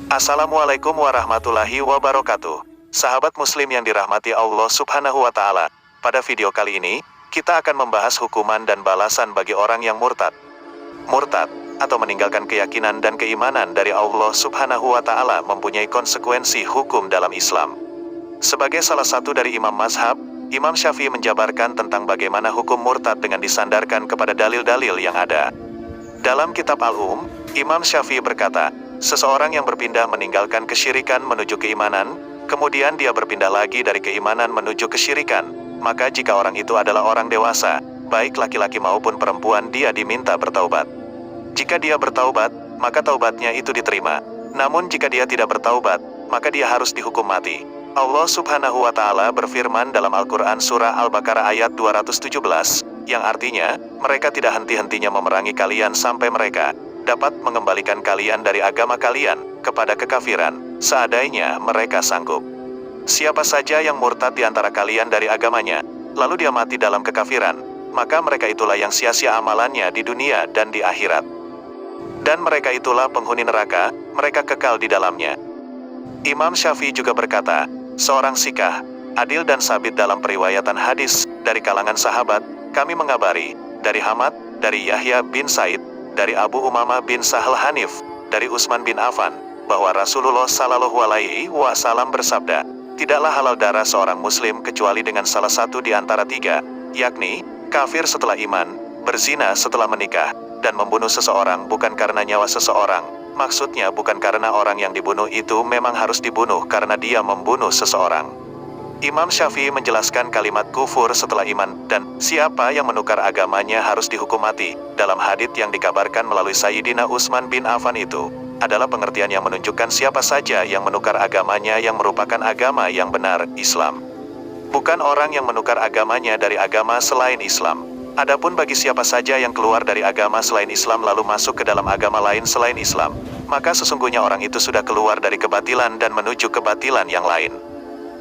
Assalamualaikum warahmatullahi wabarakatuh. Sahabat muslim yang dirahmati Allah subhanahu wa ta'ala. Pada video kali ini, kita akan membahas hukuman dan balasan bagi orang yang murtad. Murtad, atau meninggalkan keyakinan dan keimanan dari Allah subhanahu wa ta'ala mempunyai konsekuensi hukum dalam Islam. Sebagai salah satu dari imam mazhab, Imam Syafi'i menjabarkan tentang bagaimana hukum murtad dengan disandarkan kepada dalil-dalil yang ada. Dalam kitab Al-Um, Imam Syafi'i berkata, seseorang yang berpindah meninggalkan kesyirikan menuju keimanan, kemudian dia berpindah lagi dari keimanan menuju kesyirikan, maka jika orang itu adalah orang dewasa, baik laki-laki maupun perempuan, dia diminta bertaubat. Jika dia bertaubat, maka taubatnya itu diterima. Namun jika dia tidak bertaubat, maka dia harus dihukum mati. Allah subhanahu wa ta'ala berfirman dalam Al-Quran surah Al-Baqarah ayat 217, yang artinya, mereka tidak henti-hentinya memerangi kalian sampai mereka dapat mengembalikan kalian dari agama kalian kepada kekafiran, seadanya mereka sanggup. Siapa saja yang murtad di antara kalian dari agamanya, lalu dia mati dalam kekafiran, maka mereka itulah yang sia-sia amalannya di dunia dan di akhirat. Dan mereka itulah penghuni neraka, mereka kekal di dalamnya. Imam Syafi'i juga berkata, seorang sikah, adil dan sabit dalam periwayatan hadis, dari kalangan sahabat, kami mengabari, dari Hamad, dari Yahya bin Said, dari Abu Umamah bin Sahal Hanif, dari Utsman bin Affan, bahwa Rasulullah Shallallahu Alaihi Wasallam bersabda, tidaklah halal darah seorang muslim kecuali dengan salah satu di antara tiga, yakni, kafir setelah iman, berzina setelah menikah, dan membunuh seseorang bukan karena nyawa seseorang, maksudnya bukan karena orang yang dibunuh itu memang harus dibunuh karena dia membunuh seseorang. Imam Syafi'i menjelaskan kalimat kufur setelah iman, dan siapa yang menukar agamanya harus dihukum mati. Dalam hadits yang dikabarkan melalui Sayyidina Utsman bin Affan itu, adalah pengertian yang menunjukkan siapa saja yang menukar agamanya yang merupakan agama yang benar, Islam. Bukan orang yang menukar agamanya dari agama selain Islam. Adapun bagi siapa saja yang keluar dari agama selain Islam lalu masuk ke dalam agama lain selain Islam, maka sesungguhnya orang itu sudah keluar dari kebatilan dan menuju kebatilan yang lain.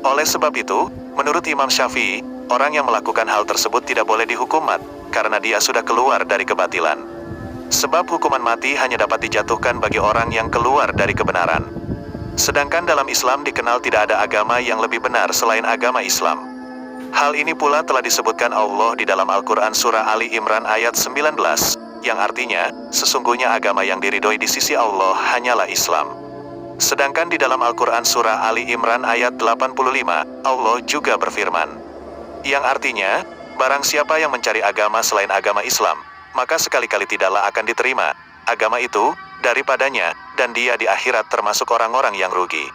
Oleh sebab itu, menurut Imam Syafi'i, orang yang melakukan hal tersebut tidak boleh dihukum mati, karena dia sudah keluar dari kebatilan. Sebab hukuman mati hanya dapat dijatuhkan bagi orang yang keluar dari kebenaran. Sedangkan dalam Islam dikenal tidak ada agama yang lebih benar selain agama Islam. Hal ini pula telah disebutkan Allah di dalam Al-Quran surah Ali Imran ayat 19, yang artinya, sesungguhnya agama yang diridhoi di sisi Allah hanyalah Islam. Sedangkan di dalam Al-Quran surah Ali Imran ayat 85, Allah juga berfirman, yang artinya, barang siapa yang mencari agama selain agama Islam, maka sekali-kali tidaklah akan diterima agama itu daripadanya, dan dia di akhirat termasuk orang-orang yang rugi.